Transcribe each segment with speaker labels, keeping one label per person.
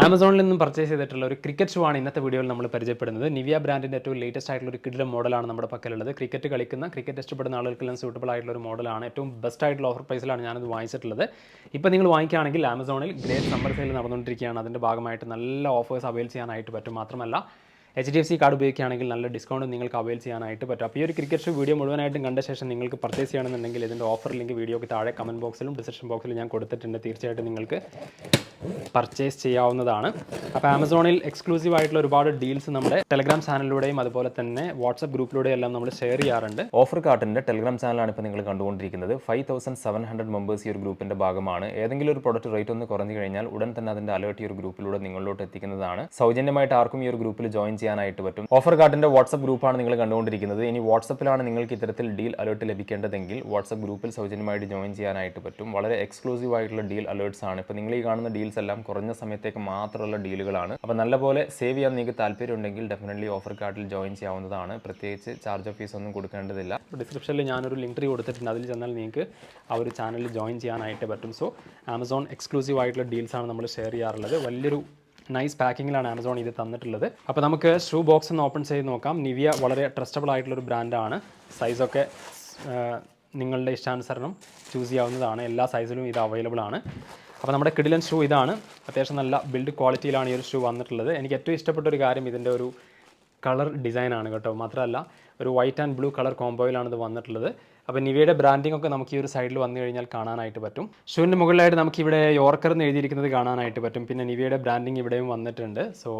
Speaker 1: ആമസോണിൽ നിന്നും പർച്ചേസ് ചെയ്തിട്ടുള്ള ഒരു ക്രിക്കറ്റ് ഷൂ ആണ് ഇന്നത്തെ വീഡിയോയിൽ നമ്മൾ പരിചയപ്പെടുന്നത്. നിവിയ ബ്രാൻഡിൻ്റെ ഏറ്റവും ലേറ്റസ്റ്റ് ആയിട്ടുള്ള ഒരു കിടിലൻ മോഡലാണ് നമ്മുടെ പക്കലുള്ളത്. ക്രിക്കറ്റ് ഇഷ്ടപ്പെടുന്ന ആളുകൾക്കെല്ലാം സൂട്ടബിൾ ആയിട്ടുള്ള ഒരു മോഡലാണ്. ഏറ്റവും ബെസ്റ്റ് ആയിട്ടുള്ള ഓഫർ പ്രൈസിലാണ് ഞാനത് വാങ്ങിച്ചിട്ടുള്ളത്. ഇപ്പോൾ നിങ്ങൾ വാങ്ങിക്കുകയാണെങ്കിൽ ആമസോണിൽ ഗ്രേറ്റ് സമ്മർ സെയിൽ നടന്നുകൊണ്ടിരിക്കുകയാണ്. അതിൻ്റെ ഭാഗമായിട്ട് നല്ല ഓഫേഴ്സ് അവൈൽ ചെയ്യാനായിട്ട് പറ്റും. മാത്രമല്ല HDFC കാർഡ് ഉപയോഗിക്കുകയാണെങ്കിൽ നല്ല ഡിസ്കൗണ്ട് നിങ്ങൾക്ക് അവൈൽ ചെയ്യാനായിട്ട് പറ്റും. അപ്പോൾ ഈ ഒരു ക്രിക്കറ്റ് ഷൂ വീഡിയോ മുഴുവനായിട്ടും കണ്ട ശേഷം നിങ്ങൾക്ക് പർച്ചേസ് ചെയ്യണമെന്നുണ്ടെങ്കിൽ ഇതിൻ്റെ ഓഫർ ലിങ്ക് വീഡിയോക്ക് താഴെ കമൻറ്റ് ബോക്സിലും ഡിസ്ക്രിപ്ഷൻ ബോക്സിലും ഞാൻ കൊടുത്തിട്ടുണ്ട്. തീർച്ചയായിട്ടും നിങ്ങൾക്ക് പർച്ചേസ് ചെയ്യാവുന്നതാണ്. അപ്പോൾ ആമസോണിൽ എക്സ്ക്ലൂസീവ് ആയിട്ടുള്ള ഒരുപാട് ഡീൽസ് നമ്മുടെ ടെലഗ്രാം ചാനലിലൂടെയും അതുപോലെ തന്നെ വാട്സ്ആപ്പ് ഗ്രൂപ്പിലൂടെയും എല്ലാം നമ്മൾ ഷെയർ ചെയ്യാറുണ്ട്.
Speaker 2: ഓഫർ കാർട്ടിൻ്റെ ടെലഗ്രാം ചാനലാണ് ഇപ്പോൾ നിങ്ങൾ കണ്ടുകൊണ്ടിരിക്കുന്നത്. 5700 മെമ്പേഴ്സ് ഈ ഒരു ഗ്രൂപ്പിൻ്റെ ഭാഗമാണ്. ഏതെങ്കിലും ഒരു പ്രൊഡക്റ്റ് റേറ്റ് ഒന്ന് കുറഞ്ഞു കഴിഞ്ഞാൽ ഉടൻ തന്നെ അതിൻ്റെ അലേർട്ട് ഈ ഒരു ഗ്രൂപ്പിലൂടെ നിങ്ങളിലോട്ട് എത്തിക്കുന്നതാണ്. സൗജന്യമായിട്ട് ആർക്കും ഈ ഒരു ഗ്രൂപ്പിൽ ജോയിൻ ചെയ്യാനായിട്ട് പറ്റും. ഓഫർ കാർട്ടിൻ്റെ വാട്സ്ആപ്പ് ഗ്രൂപ്പാണ് നിങ്ങൾ കണ്ടുകൊണ്ടിരിക്കുന്നത്. ഇനി വാട്സ്ആപ്പിലാണ് നിങ്ങൾക്ക് ഇത്തരത്തിൽ ഡീൽ അലേർട്ട് ലഭിക്കേണ്ടതെങ്കിൽ വാട്സ്ആപ്പ് ഗ്രൂപ്പിൽ സൗജന്യമായിട്ട് ജോയിൻ ചെയ്യാനായിട്ട് പറ്റും. വളരെ എക്സ്ക്ലൂസീവ് ആയിട്ടുള്ള ഡീൽ അലേർട്ട്സ് ആണ്. ഇപ്പോൾ നിങ്ങൾ ഈ കാണുന്ന ഡീൽസ് എല്ലാം കുറഞ്ഞ സമയത്തേക്ക് മാത്രമുള്ള ഡീലുകളാണ്. അപ്പോൾ നല്ലപോലെ സേവ് ചെയ്യാൻ നിങ്ങൾക്ക് താല്പര്യം ഉണ്ടെങ്കിൽ ഡെഫിനറ്റ്ലി ഓഫർ കാർഡിൽ ജോയിൻ ചെയ്യാവുന്നതാണ്. പ്രത്യേകിച്ച് ചാർജ് ഓഫ് ഫീസ് ഒന്നും കൊടുക്കേണ്ടതില്ല.
Speaker 1: ഡിസ്ക്രിപ്ഷനിൽ ഞാനൊരു ലിങ്ക് ട്രീ കൊടുത്തിട്ടുണ്ട്. അതിൽ ചെന്നാൽ നിങ്ങൾക്ക് ആ ഒരു ചാനലിൽ ജോയിൻ ചെയ്യാനായിട്ട് പറ്റും. സോ ആമസോൺ എക്സ്ക്ലൂസീവ് ആയിട്ടുള്ള ഡീൽസാണ് നമ്മൾ ഷെയർ ചെയ്യാറുള്ളത്. വലിയൊരു നൈസ് പാക്കിങ്ങിലാണ് ആമസോൺ ഇത് തന്നിട്ടുള്ളത്. അപ്പോൾ നമുക്ക് ഷൂ ബോക്സ് ഒന്ന് ഓപ്പൺ ചെയ്ത് നോക്കാം. നിവിയ വളരെ ട്രസ്റ്റബിൾ ആയിട്ടുള്ളൊരു ബ്രാൻഡാണ്. സൈസൊക്കെ നിങ്ങളുടെ ഇഷ്ടാനുസരണം ചൂസ് ചെയ്യാവുന്നതാണ്. എല്ലാ സൈസിലും ഇത് അവൈലബിൾ ആണ്. അപ്പോൾ നമ്മുടെ കിടിലൻ ഷൂ ഇതാണ്. അത്യാവശ്യം നല്ല ബിൽഡ് ക്വാളിറ്റിയിലാണ് ഈ ഒരു ഷൂ വന്നിട്ടുള്ളത്. എനിക്ക് ഏറ്റവും ഇഷ്ടപ്പെട്ട ഒരു കാര്യം ഇതിൻ്റെ ഒരു കളർ ഡിസൈനാണ് കേട്ടോ. മാത്രമല്ല ഒരു വൈറ്റ് ആൻഡ് ബ്ലൂ കളർ കോംബോയിലാണ് ഇത് വന്നിട്ടുള്ളത്. അപ്പോൾ നിവിയയുടെ ബ്രാൻഡിംഗ് ഒക്കെ നമുക്ക് ഈ ഒരു സൈഡിൽ വന്നു കഴിഞ്ഞാൽ കാണാനായിട്ട് പറ്റും. ഷൂവിൻ്റെ മുകളിലായിട്ട് നമുക്കിവിടെ യോർക്കർ എന്ന് എഴുതിയിരിക്കുന്നത് കാണാനായിട്ട് പറ്റും. പിന്നെ നിവിയയുടെ ബ്രാൻഡിംഗ് ഇവിടെയും വന്നിട്ടുണ്ട്. സോ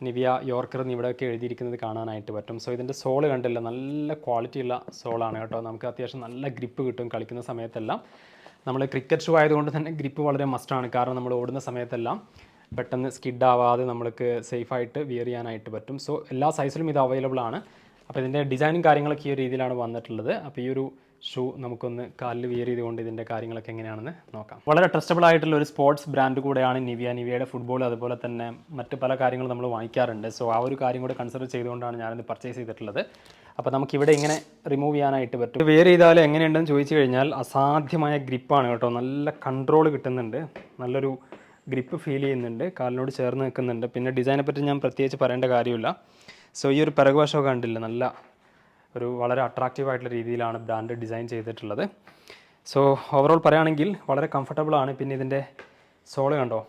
Speaker 1: നിവിയ യോർക്കർ എന്ന് ഇവിടെയൊക്കെ എഴുതിയിരിക്കുന്നത് കാണാനായിട്ട് പറ്റും. സോ ഇതിൻ്റെ സോള് കണ്ടില്ല, നല്ല ക്വാളിറ്റിയുള്ള സോളാണ് കേട്ടോ. നമുക്ക് അത്യാവശ്യം നല്ല ഗ്രിപ്പ് കിട്ടും കളിക്കുന്ന സമയത്തെല്ലാം. നമ്മൾ ക്രിക്കറ്റ് ഷൂ ആയതുകൊണ്ട് തന്നെ ഗ്രിപ്പ് വളരെ മസ്റ്റാണ്. കാരണം നമ്മൾ ഓടുന്ന സമയത്തെല്ലാം പെട്ടെന്ന് സ്കിഡ് ആവാതെ നമ്മൾക്ക് സേഫായിട്ട് വിയർ ചെയ്യാനായിട്ട് പറ്റും. സോ എല്ലാ സൈസിലും ഇത് അവൈലബിൾ ആണ്. അപ്പോൾ ഇതിൻ്റെ ഡിസൈനും കാര്യങ്ങളൊക്കെ ഈ ഒരു രീതിയിലാണ് വന്നിട്ടുള്ളത്. അപ്പോൾ ഈ ഒരു ഷൂ നമുക്കൊന്ന് കാലിൽ വിയർ ചെയ്തുകൊണ്ട് ഇതിൻ്റെ കാര്യങ്ങളൊക്കെ എങ്ങനെയാണെന്ന് നോക്കാം. വളരെ ട്രസ്റ്റബിൾ ആയിട്ടുള്ള ഒരു സ്പോർട്സ് ബ്രാൻഡ് കൂടെയാണ് നിവിയ. നിവിയയുടെ ഫുട്ബോൾ അതുപോലെ തന്നെ മറ്റ് പല കാര്യങ്ങളും നമ്മൾ വാങ്ങിക്കാറുണ്ട്. സോ ആ ഒരു കാര്യം കൂടെ കൺസിഡർ ചെയ്തുകൊണ്ടാണ് ഞാനിത് പർച്ചേസ് ചെയ്തിട്ടുള്ളത്. അപ്പോൾ നമുക്കിവിടെ ഇങ്ങനെ റിമൂവ് ചെയ്യാനായിട്ട് പറ്റും. വെയർ ചെയ്താൽ എങ്ങനെയുണ്ടെന്ന് ചോദിച്ചു കഴിഞ്ഞാൽ അസാധ്യമായ ഗ്രിപ്പാണ് കേട്ടോ. നല്ല കൺട്രോൾ കിട്ടുന്നുണ്ട്, നല്ലൊരു ഗ്രിപ്പ് ഫീൽ ചെയ്യുന്നുണ്ട്, കാലിനോട് ചേർന്ന് നിൽക്കുന്നുണ്ട്. പിന്നെ ഡിസൈനെ പറ്റി ഞാൻ പ്രത്യേകിച്ച് പറയേണ്ട കാര്യമില്ല. സോ ഈ ഒരു പിറകുവശമൊക്കെ കണ്ടില്ല, നല്ല ഒരു വളരെ അട്രാക്റ്റീവ് ആയിട്ടുള്ള രീതിയിലാണ് ബ്രാൻഡ് ഡിസൈൻ ചെയ്തിട്ടുള്ളത്. സോ ഓവറോൾ പറയുകയാണെങ്കിൽ വളരെ കംഫർട്ടബിൾ ആണ്. പിന്നെ ഇതിൻ്റെ സോള് കണ്ടോ,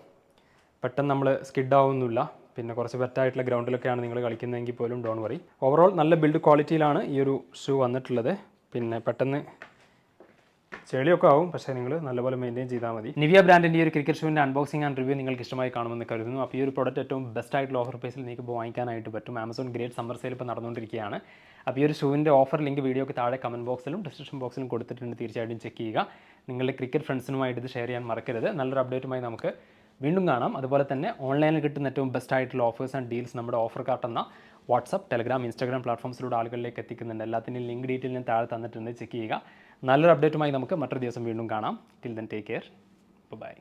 Speaker 1: പെട്ടെന്ന് നമ്മൾ സ്കിഡ് ആവുന്നില്ല. പിന്നെ കുറച്ച് ബെറ്റായിട്ടുള്ള ഗ്രൗണ്ടിലൊക്കെയാണ് നിങ്ങൾ കളിക്കുന്നതെങ്കിൽ പോലും ഡോണ്ട് വറി. ഓവറോൾ നല്ല ബിൽഡ് ക്വാളിറ്റിയിലാണ് ഈ ഒരു ഷൂ വന്നിട്ടുള്ളത്. പിന്നെ പെട്ടെന്ന് ചെളിയൊക്കെ ആവും, പക്ഷേ നിങ്ങൾ നല്ലപോലെ മെയിൻറ്റെയിൻ ചെയ്താൽ മതി. നിവിയ ബ്രാൻഡിൻ്റെ ഈ ഒരു ക്രിക്കറ്റ് ഷൂവിൻ്റെ അൺബോക്സിംഗ് ആൻഡ് റിവ്യൂ നിങ്ങൾക്ക് ഇഷ്ടമായി കാണുമെന്ന് കരുതുന്നു. അപ്പോൾ ഈ ഒരു പ്രോഡക്റ്റ് ഏറ്റവും ബെസ്റ്റ് ആയിട്ടുള്ള ഓഫർ പ്രൈസിൽ നിങ്ങൾക്ക് ഇപ്പോൾ വാങ്ങിക്കാനായിട്ട് പറ്റും. ആമസോൺ ഗ്രേറ്റ് സമ്മർ സെയിൽ ഇപ്പോൾ നടന്നുകൊണ്ടിരിക്കുകയാണ്. അപ്പോൾ ഈ ഒരു ഷൂവിൻ്റെ ഓഫർ ലിങ്ക് വീഡിയോക്ക് താഴെ കമൻറ്റ് ബോക്സിലും ഡിസ്ക്രിപ്ഷൻ ബോക്സിലും കൊടുത്തിട്ടുണ്ട്. തീർച്ചയായിട്ടും ചെക്ക് ചെയ്യുക. നിങ്ങളുടെ ക്രിക്കറ്റ് ഫ്രണ്ട്സിനുമായിട്ട് ഇത് ഷെയർ ചെയ്യാൻ മറക്കരുത്. നല്ലൊരു അപ്ഡേറ്റുമായി നമുക്ക് വീണ്ടും കാണാം. അതുപോലെ തന്നെ ഓൺലൈനിൽ കിട്ടുന്ന ഏറ്റവും ബെസ്റ്റ് ആയിട്ടുള്ള ഓഫേഴ്സ് ആൻഡ് ഡീൽസ് നമ്മുടെ ഓഫർ കാർട്ട് എന്ന വാട്സ്ആപ്പ്, ടെലഗ്രാം, ഇൻസ്റ്റാഗ്രാം പ്ലാറ്റ്ഫോംസിലൂടെ ആളുകളിലേക്ക് എത്തിക്കുന്നുണ്ട്. എല്ലാത്തിൻ്റെയും ലിങ്ക് ഡീറ്റെയിൽ ഞാൻ താഴെ തന്നിട്ടുണ്ട്. ചെക്ക് ചെയ്യുക. നല്ലൊരു അപ്ഡേറ്റുമായി നമുക്ക് മറ്റൊരു ദിവസം വീണ്ടും കാണാം. Till then take care. By.